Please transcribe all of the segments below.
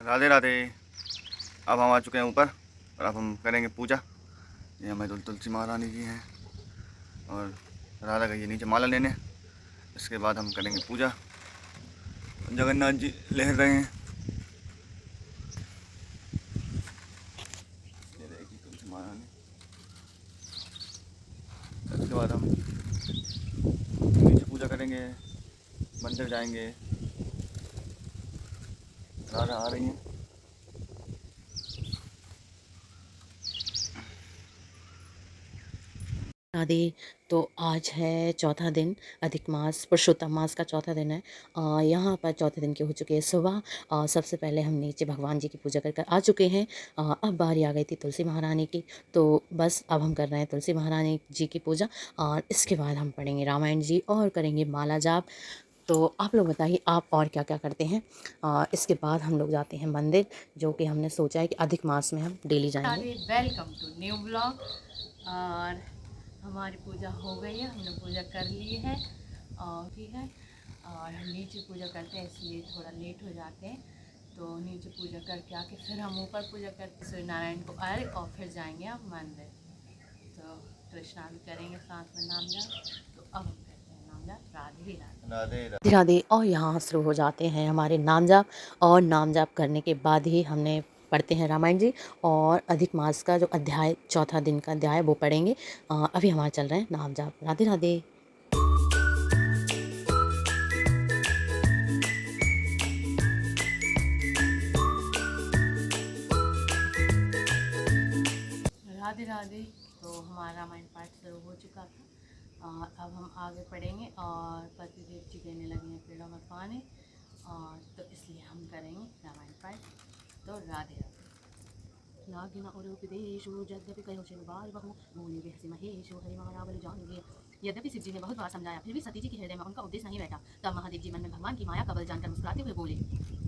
राधे राधे। अब हम आ चुके हैं ऊपर और अब हम करेंगे पूजा। ये हमें तुलसी महारानी जी हैं और राधा गई है नीचे माला लेने। इसके बाद हम करेंगे पूजा। जगन्नाथ जी लहर रहे हैं। ये रहेगी तुलसी महारानी। इसके बाद हम नीचे पूजा करेंगे, मंदिर जाएंगे। राधा आ रही हैं। राधे। तो आज है चौथा दिन, अधिक मास पुरुषोत्तम मास का चौथा दिन है। यहाँ पर चौथे दिन के हो चुके हैं सुबह। सबसे पहले हम नीचे भगवान जी की पूजा कर आ चुके हैं। अब बारी आ गई थी तुलसी महारानी की, तो बस अब हम कर रहे हैं तुलसी महारानी जी की पूजा और इसके बाद हम पढ़ेंगे रामायण जी और करेंगे माला जाप। तो आप लोग बताइए आप और क्या क्या करते हैं। इसके बाद हम लोग जाते हैं मंदिर, जो कि हमने सोचा है कि अधिक मास में हम डेली जाएंगे। Welcome to new blog. और हमारी पूजा हो गई है, हमने पूजा कर ली है और ठीक है। और हम नीचे पूजा करते हैं इसलिए थोड़ा लेट हो जाते हैं, तो नीचे पूजा करके आके फिर हम ऊपर पूजा करके सूर्य नारायण को अर्घ और फिर जाएंगे हम मंदिर। तो कृष्णा भी करेंगे साथ में नाम जाप। तो अब हम करते हैं नाम जाप। राधे राधे। राधे राधे राधे। और यहाँ शुरू हो जाते हैं हमारे नाम जाप, और नाम जाप करने के बाद ही हमने पढ़ते हैं रामायण जी और अधिक मास का जो अध्याय चौथा दिन का अध्याय वो पढ़ेंगे। अभी हमारे चल रहे हैं नाम जाप। राधे राधे। राधे राधे। तो हमारा रामायण पाठ शुरू हो चुका था और अब हम आगे पढ़ेंगे और पतिदेव जी देने लगे हैं पेड़ों में पानी, और तो इसलिए हम करेंगे रामायण पाठ। तो राधे राधे। लागिन औरोपदेशु यद्यपि कहो शिव बाल बहु भूमि बिहसि महेशु हरि महारावल जानिए। यद्यपि शिव जी ने बहुत बार समझाया, फिर भी सती जी के हृदय में उनका उपदेश नहीं बैठा। तब महादेव जी मन में भगवान की माया का बल जानकर मुस्कुराते हुए बोले,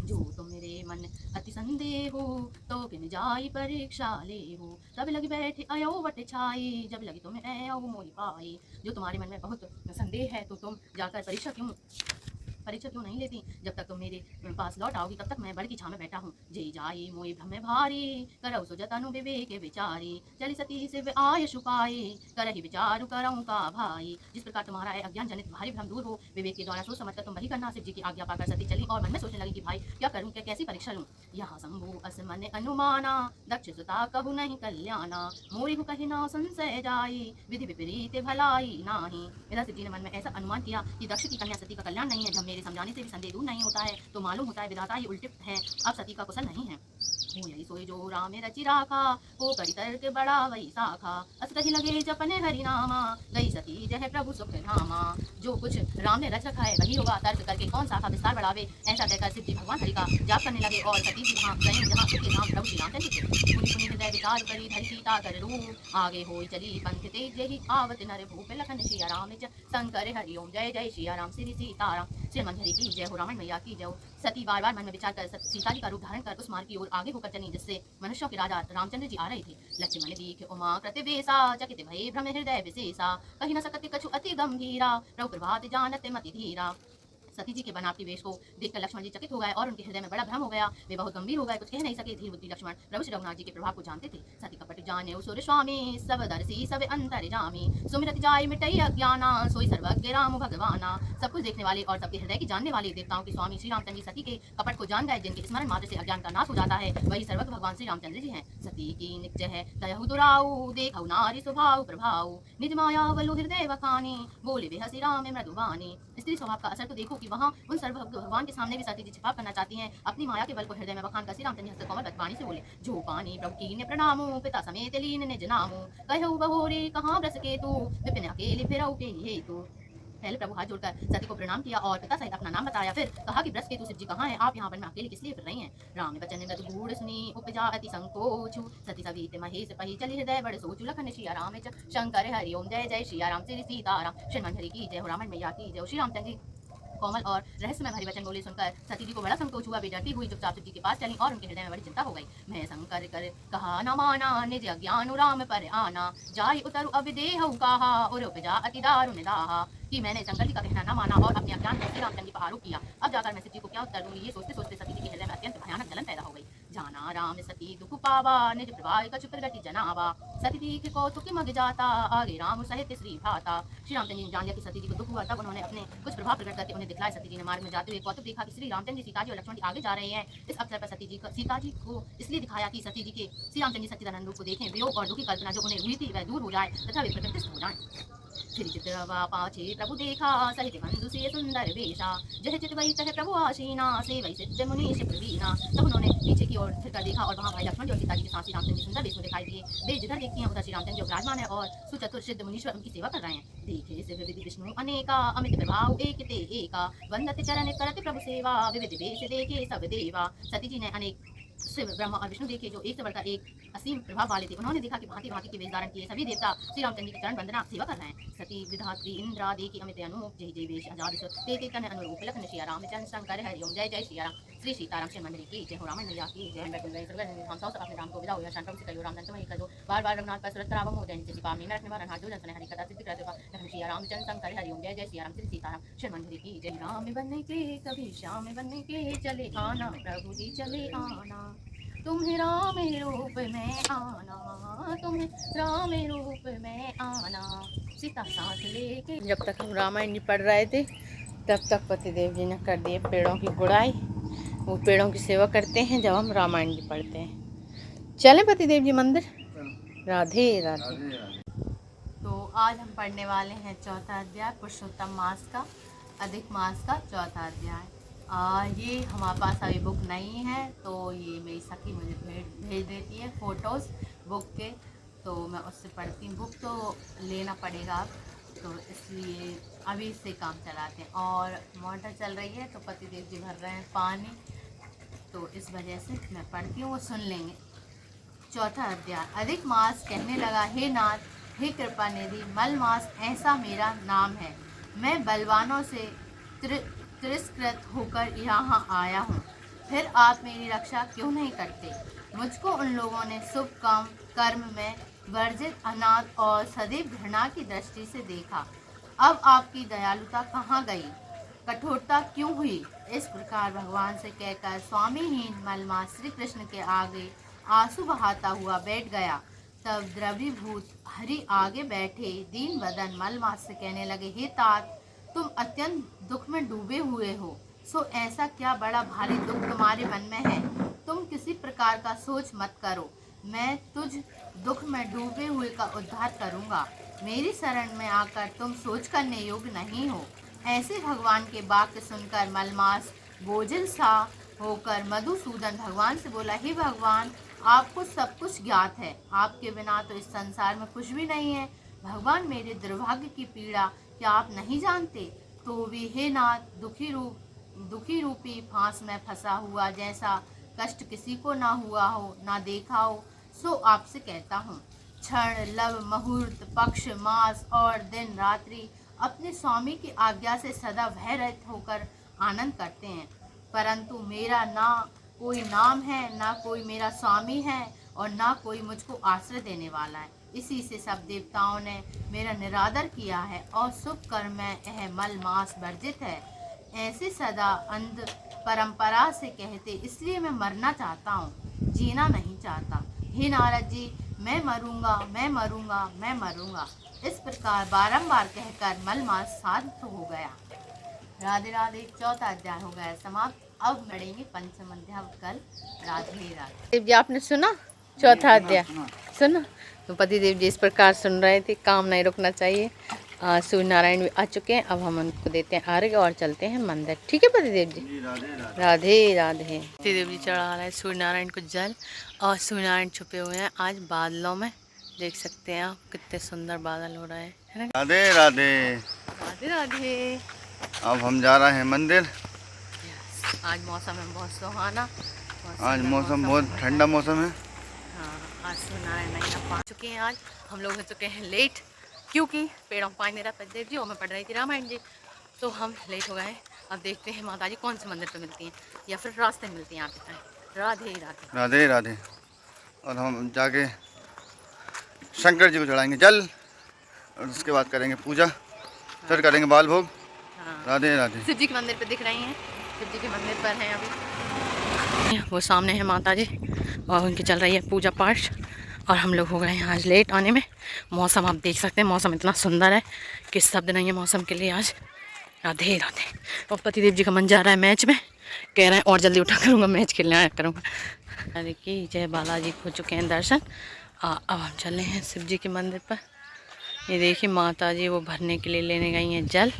जो तुम मेरे मन अति संदेह हो तो किन जाई परीक्षा ले हो। तब लगी बैठे अयो वट छाई, जब लगी तुम्हें अयो मोहि पाई। जो तुम्हारे मन में बहुत संदेह है तो तुम जाकर परीक्षा क्यों नहीं लेती। जब तक तुम मेरे पास लौट आओगी तब तक मैं बड़ की छाव में बैठा हूँ। जय जाई मोई भ्रम भारी, करऊ सो जतनु विवेक विचारी। चली सती से आय छुपाई, करहि विचारु करऊँ का भाई। जिस प्रकार तुम्हारा अज्ञान जनित भारी भ्रम दूर हो, विवेक के द्वारा सोच समझ कर तुम वही करना। शिव जी की आज्ञा पाकर सती चली और मन में सोचने लगी कि भाई क्या करूँ, क्या कैसी परीक्षा लूँ। यहाँ शंभु असमन अनुमाना, दक्ष सुता कहु नहीं कल्याणा। मोरी कही ना संशय जाई, विधि विपरीत भलाई नाही। इधर शिव जी ने मन में ऐसा अनुमान किया कि दक्ष की कन्या सती का कल्याण नहीं है। जब मेरे समझाने से भी संदेह दूर नहीं होता है तो मालूम होता है विधाता ये उल्टे है, अब सती का कुशल नहीं है। यही सोई जो राम रचि राखा, हो करी तर्क बड़ा वही साखा। अस कही लगे जपने हरि नामा, गई सती जह प्रभु सुख धामा। जो कुछ राम ने रच रखा है वही होगा, तर्क करके कौन शाखा विस्तार बढ़ावे। ऐसा कहकर शिव जी भगवान हरि का जाप करने लगे और सती जी वहाँ गए जहाँ उसके धाम प्रभु श्री रामचंद्र थे। पुनि पुनि हृदय विचार करी धरि सीता कर रूप, आगे होई चली पंथ तेज जही आवत नर भूप लखन सिया राम शंकर हरि ओम जय जय सिया राम श्री सीताराम। श्री मंजरी की जय हो, रावण मैया की जय हो। सती बार बार मन में विचार कर सीता जी का रूप धारण कर उस मार्ग की ओर आगे होकर चली जिससे मनुष्यों के राजा रामचंद्र जी आ रहे थे। लक्ष्मण दीख उमा कृतिवेशा, चकित भये भ्रम हृदय विशेषा। कही न सकत कछु अति गंभीरा, प्रभु प्रभात जानत मति धीरा। सती जी के बनावटी वेश को देखकर लक्ष्मण जी चकित हो गए और उनके हृदय में बड़ा भ्रम हो गया। वे बहुत गंभीर हो गए, कुछ कह नहीं सके। धीर बुद्धि लक्ष्मण प्रभु श्री रघुनाथ जी के प्रभाव को जानते थे। सती कपट जाने सुर स्वामी, सब दर्शी सब अंतर जामी। सुमिरत जाय मिटई अज्ञाना, सोई सर्वज्ञ राम भगवाना। सब कुछ देखने वाले और सबके हृदय की जानने वाले देवताओं के स्वामी श्री रामचंद्र जी सती के कपट को जान गए। जिनके स्मरण मात्र से अज्ञान का नाश हो जाता है वही सर्वज्ञ भगवान श्री रामचंद्र जी हैं। सती की निज है तयहु दुराऊ, देखऊ नारी स्वभाव प्रभाव। निज माया वलु हृदय वखानी, बोले वे हसी राम मृदुबानी। स्त्री स्वभाव का असर तो देखो कि वहाँ उन सर्व भगवान के सामने भी सती जी छिपाव करना चाहती हैं। अपनी माया के बल को हृदय में बखान कर श्री रामचंद्र जी हस्त कोमल वाणी से बोले, जो पानी प्रभु कीन्य प्रणामो, पिता समेत लीन निज नामो। कहऊ बहोरी कहाँ ब्रस के तू, विपिन अकेले फिरऊ के हेतु। पहले प्रभु हाथ जोड़कर सती को प्रणाम किया और पिता सहित अपना नाम बताया। फिर कहा कि ब्रस के तू शिव जी कहाँ है, आप यहाँ वन में अकेले किस लिए फिर रही हैं। राम बचन मृदु गूढ़ सुनी, उपजा अति संकोचु। सती सवित महेश पही, चली हृदय बड़ सोचु। लखन सिया राम शंकर हरि ओम जय जय सिया राम श्री सीताराम। श्री हरि की जय हो, रावण मैया की जय हो। श्री रामचंद्र जी कोमल और रहस्यमय भरे वचन बोले सुनकर सती जी को बड़ा संकोच हुआ। वे डरती हुई चुपचाप शिव जी के पास चली और उनके हृदय में बड़ी चिंता हो गई। मैं शंकर कर कहा न माना, निज अज्ञान राम पर आना, जाय उतरु अब देहु कहा, और उपजा अति दारुण दाहा। कि मैंने शंकर जी का कहना न माना और अपने अज्ञान को श्री रामचंद्र जी पर आरोप किया। अब जाकर मैं शिव जी को क्या उत्तर दूंगी, ये सोचते सोचते सती जी के हृदय में अत्यंत भयानक जलन पैदा हो गई। जाना राम सती दुख पावा, निज प्रभाव कछु प्रगति जनावा, सती दीख कौतुक मग जाता, आगे राम सहित श्री भाता। श्री रामचंद्र जी ने जान लिया कि सती जी को दुख हुआ, तब उन्होंने अपने कुछ प्रभाव प्रकट करके उन्हें दिखलाया। सती जी ने मार्ग में जाते हुए कौतुक देखा कि श्री रामचंद्र जी, सीता जी और लक्ष्मण जी आगे जा रहे हैं। इस अवसर पर सीता जी को इसलिए दिखाया कि सती जी के श्री रामचंद्र जी सच्चिदानंद रूप को देखें, वियोग और दुखी कल्पना जो उन्हें हुई थी वह दूर हो जाए तथा वे प्रकृतिस्थ हो जाए। श्री चित्रवा पाछे प्रभु देखा, सहित बंधु से सुंदर वेशा, जह चित वही तह प्रभु आसीना, से वही सिद्ध मुनीश प्रवीणा। तब उन्होंने पीछे की ओर फिरकर देखा और वहाँ भाई लक्ष्मण जी और सीता जी के साथ श्री रामचंद्र जी सुंदर वेश में दिखाई दिए। वे जिधर देखती हैं उधर श्री रामचंद्र जी विराजमान है और सुचतुर सिद्ध मुनीश्वर उनकी सेवा कर रहे हैं। देखे सिर विधि विष्णु अनेका, अमित प्रभाव एक ते एका, वंदत चरण करत प्रभु सेवा, विविध वेश देखे सब देवा। सती जी ने अनेक शिव ब्रह्मा और विष्णु देखे जो एक से बढ़कर एक असीम प्रभाव वाले थे। उन्होंने देखा कि भांति भांति के वेश धारण किए सभी देवता श्री रामचंद्र जी के चरण वंदना सेवा कर रहे हैं। सती विधात्री इंद्रा देखी अमित अनूप, जय जय वेश आजाद ते तन अनुरूप, लखन सिया रामचंद्र शंकर हरि ओम, जय जय सिया राम। श्री सीताराम से मंदिर की जय हो, राम मैया की जय। हम सब अपने राम को विदा हो, शरण से कहियो रामचंद्र वही करो, बार बार रघुनाथ पर सुरत रावम हो, दैनिक पावनी में रखने वाला हाथ जो जन हरि कथा सिद्धि करते लखन सिया रामचंद्र शंकर हरि ओम, जय जय सिया राम। श्री सीताराम से मंदिर की जय। राम बनने के कभी श्याम बनने के चले आना, प्रभु जी चले आना, तुम्हें राम रूप में आना, तुम्हें राम रूप में आना, सीता साथ लेके। जब तक हम रामायण जी पढ़ रहे थे तब तक पतिदेव जी ने कर दिए पेड़ों की गुड़ाई। वो पेड़ों की सेवा करते हैं जब हम रामायण जी पढ़ते हैं। चलें पतिदेव जी मंदिर। राधे राधे। तो आज हम पढ़ने वाले हैं चौथा अध्याय, पुरुषोत्तम मास का, अधिक मास का चौथा अध्याय। ये हमारे पास अभी बुक नहीं है, तो ये मेरी सखी मुझे भेज देती है फ़ोटोज़ बुक के, तो मैं उससे पढ़ती हूँ। बुक तो लेना पड़ेगा अब, तो इसलिए अभी इससे काम चलाते हैं। और मोटर चल रही है तो पतिदेव जी भर रहे हैं पानी, तो इस वजह से मैं पढ़ती हूँ, वो सुन लेंगे। चौथा अध्याय। अधिक मास कहने लगा, हे नाथ, हे कृपा निधि, मल मास ऐसा मेरा नाम है। मैं बलवानों से तिरस्कृत होकर यहाँ आया हूँ, फिर आप मेरी रक्षा क्यों नहीं करते? मुझको उन लोगों ने शुभ काम कर्म में वर्जित, अनाथ और सदैव घृणा की दृष्टि से देखा। अब आपकी दयालुता कहाँ गई? कठोरता क्यों हुई? इस प्रकार भगवान से कहकर स्वामीहीन मलमास श्री कृष्ण के आगे आंसू बहाता हुआ बैठ गया। तब द्रवीभूत हरि आगे बैठे दीन बदन मलमास से कहने लगे, हे तात, तुम अत्यंत दुख में डूबे हुए हो, सो ऐसा क्या बड़ा भारी दुख तुम्हारे मन में है? तुम किसी प्रकार का सोच मत करो, मैं तुझ दुख में डूबे हुए का उद्धार करूंगा। मेरी शरण में आकर तुम सोच करने योग्य नहीं हो। ऐसे भगवान के वाक्य सुनकर मलमास बोझिल सा होकर मधुसूदन भगवान से बोला, हे भगवान, आपको सब कुछ ज्ञात है, आपके बिना तो इस संसार में कुछ भी नहीं है। भगवान, मेरे दुर्भाग्य की पीड़ा क्या आप नहीं जानते? तो भी हे नाथ, दुखी रूपी फांस में फंसा हुआ जैसा कष्ट किसी को ना हुआ हो, ना देखा हो, सो आपसे कहता हूँ। क्षण, लव, मुहूर्त, पक्ष, मास और दिन रात्रि अपने स्वामी की आज्ञा से सदा भय रहित होकर आनंद करते हैं, परंतु मेरा ना कोई नाम है, ना कोई मेरा स्वामी है और ना कोई मुझको आश्रय देने वाला है। इसी से सब देवताओं ने मेरा निरादर किया है और शुभ कर्म में यह मल मास वर्जित है। ऐसे सदा अंध परंपरा से कहते, इसलिए मैं मरना चाहता हूँ, जीना नहीं चाहता। हे नारद जी, मैं मरूंगा, मैं मरूंगा, मैं मरूंगा। इस प्रकार बारंबार कहकर मल मास शांत हो गया। राधे राधे। चौथा अध्याय हो गया समाप्त। अब पढ़ेंगे पंचम अध्याय कल। राधे राधे। देव जी आपने सुना चौथा अध्याय? सुना? तो पतिदेव जी इस प्रकार सुन रहे थे, काम नहीं रुकना चाहिए। सूर्य नारायण भी आ चुके हैं, अब हम उनको देते हैं अर्घ्य और चलते हैं मंदिर। ठीक है पतिदेव जी? राधे राधे। पतिदेव जी चढ़ा रहे हैं सूर्य नारायण को जल, और सूर्य नारायण छुपे हुए हैं आज बादलों में, देख सकते हैं आप कितने सुंदर बादल हो रहे हैं। राधे राधे। राधे राधे। अब हम जा रहे हैं मंदिर। आज मौसम है बहुत सुहाना, आज मौसम बहुत ठंडा मौसम है। हाँ, आज सूर्य नारायण नहीं पा चुके हैं। आज हम लोग हो चुके हैं लेट, क्योंकि पेड़ों में पानी नहीं रहा पतिदेव जी और मैं पढ़ रही थी रामायण जी, तो हम लेट हो गए हैं। अब देखते हैं माता जी कौन से मंदिर पे मिलती हैं या फिर रास्ते में मिलती हैं आगे तक। राधे राधे। राधे राधे। और हम जाके शंकर जी को चढ़ाएंगे जल और उसके बाद करेंगे पूजा, फिर करेंगे बाल भोग। हाँ, राधे राधे। शिव जी के मंदिर पे दिख रही हैं, शिव जी के मंदिर पर हैं अभी। वो सामने है माता जी और उनकी चल रही है पूजा पाठ। और हम लोग हो गए हैं आज लेट आने में। मौसम आप देख सकते हैं, मौसम इतना सुंदर है कि शब्द नहीं है मौसम के लिए आज। राधे राधे। और पतिदेव जी का मन जा रहा है मैच में, कह रहे हैं और जल्दी उठा करूँगा, मैच खेलने आया करूँगा। अरे की जय बालाजी हो चुके हैं दर्शन। अब हम चले हैं शिव जी के मंदिर पर। ये देखिए माता जी वो भरने के लिए लेने गई हैं जल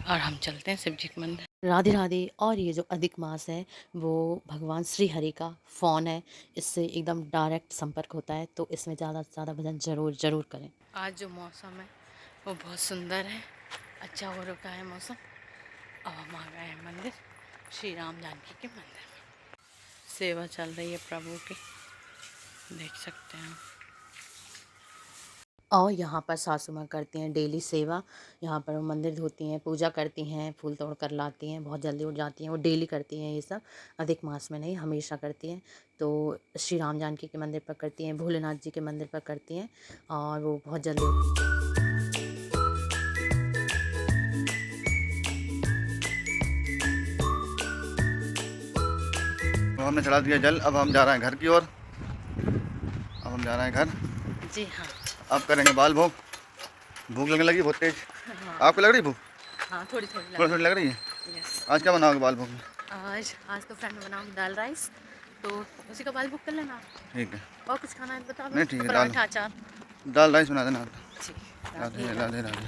और हम चलते हैं शिव जी के मंदिर। राधे राधे। और ये जो अधिक मास है वो भगवान श्री हरि का फ़ोन है, इससे एकदम डायरेक्ट संपर्क होता है, तो इसमें ज़्यादा से ज़्यादा भजन ज़रूर करें। आज जो मौसम है वो बहुत सुंदर है, अच्छा हो रखा है मौसम। अब हम आ गए हैं मंदिर, श्री राम जानकी के मंदिर में। सेवा चल रही है प्रभु की, देख सकते हैं। और यहाँ पर सासू माँ करती हैं डेली सेवा। यहाँ पर वो मंदिर धोती हैं, पूजा करती हैं, फूल तोड़ कर लाती हैं, बहुत जल्दी उठ जाती हैं। वो डेली करती हैं ये सब, अधिक मास में नहीं, हमेशा करती हैं। तो श्री राम जानकी के मंदिर पर करती हैं, भोलेनाथ जी के मंदिर पर करती हैं और वो बहुत जल्दी उठती हैं। तो हमने चढ़ा दिया जल, अब हम जा रहे हैं घर की ओर। अब हम जा रहे हैं घर। जी हाँ। अब करेंगे बाल भोग। भूख लगने लगी बहुत तेज। हाँ, आपको लग रही भूख? हाँ थोड़ी थोड़ी थोड़ी थोड़ी लग रही है। यस। आज क्या बनाओगे बाल भोग में? आज तो फ्रेंड बनाऊंगी दाल राइस, तो उसी का बाल बुक कर लेना। ठीक है। और कुछ खाना है तो बता दो। नहीं ठीक है, पराठा अचार। दाल राइस बना देना। जी। राधे राधे राधे।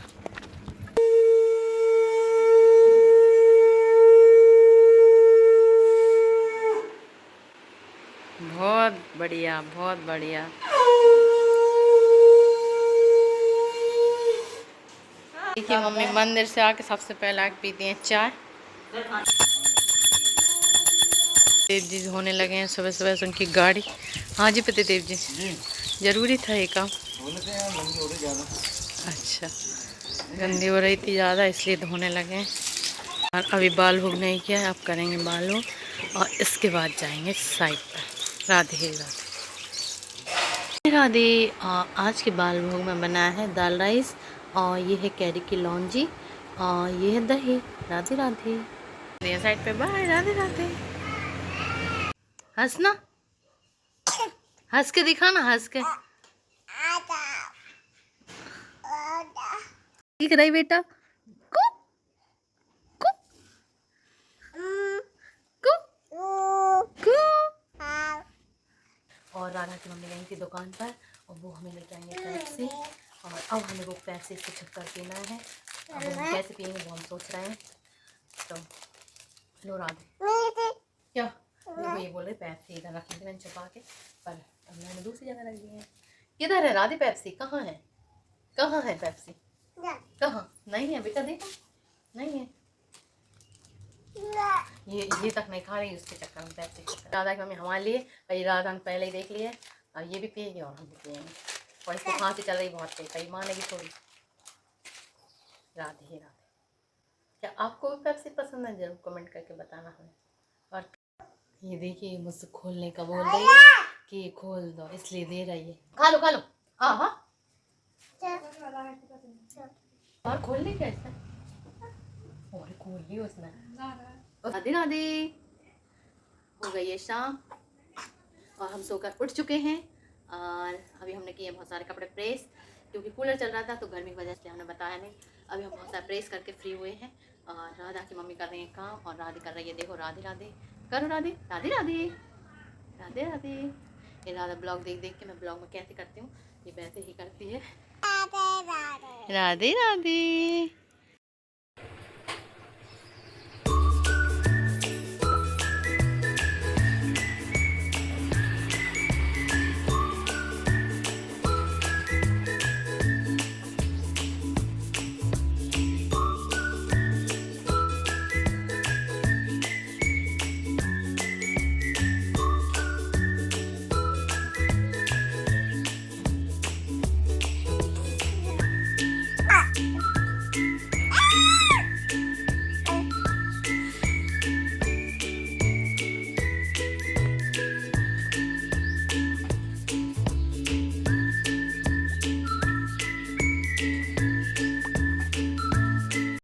बहुत बढ़िया, बहुत बढ़िया। देखिए मम्मी मंदिर से आके सबसे पहले आके पीती हैं चाय। देव जी होने लगे हैं सुबह सुबह से उनकी गाड़ी। हाँ जी पति देव जी, जरूरी था ये काम। अच्छा, गंदी हो रही थी ज़्यादा इसलिए धोने लगे हैं। और अभी बाल भोग नहीं किया है, अब करेंगे बाल भोग और इसके बाद जाएंगे साइड पर। राधे राधे राधे। आज के बाल भोग में बनाया है दाल राइस और ये है कैरी की लौंजी और ये है दही। राधे राधे। साइड पे बाय। राधे राधे। हंसना, हंस के दिखाना, हंस के दिख रही बेटा। कु, कु, कु, कु। और राधा की मम्मी गई थी दुकान पर और वो हमें लेके आएंगे पेप्सी। और अब हमें वो पेप्सी से छुपकर पीना है। अब हम कैसे पियेंगे वो हम सोच रहे हैं। तो लो राधे, क्या देखो ये बोल रहे पेप्सी इधर रख ली मैंने छुपा के, पर अब मैंने दूसरी जगह रख दी है। किधर है राधे पेप्सी? कहाँ है, कहाँ है पेप्सी? कहाँ? नहीं है बेटा, देखो नहीं है। ये तक नहीं खा रही, उसके चक्कर में पेप्सी। राधा की मम्मी हमारे लिए, भाई राधा ने पहले ही देख लिए, अब ये भी पिएगी और हम भी पिएंगे। और इसको खांसी चल रही बहुत तेज, कहीं मानेगी थोड़ी। राधे राधे। क्या आपको भी पेप्सी पसंद है? जरूर कमेंट करके बताना हमें। और ये देखिए मुझसे खोलने का बोल रही है कि खोल दो, इसलिए दे रही है। खा लो खा लो। हाँ हाँ, और खोल ली कैसे? और खोल ली उसने। राधे राधे। हो गई है शाम और हम सोकर उठ चुके हैं। और अभी हमने किए बहुत सारे कपड़े प्रेस, क्योंकि कूलर चल रहा था तो गर्मी की वजह से हमने बताया नहीं। अभी हम बहुत सारे प्रेस करके फ्री हुए हैं और राधा की मम्मी कर रही है काम और राधे कर रही है, देखो राधे राधे करो। राधे राधे राधे राधे राधे। ये राधा ब्लॉग देख देख के मैं ब्लॉग में कैसे करती हूँ ये वैसे ही करती है। राधे राधे।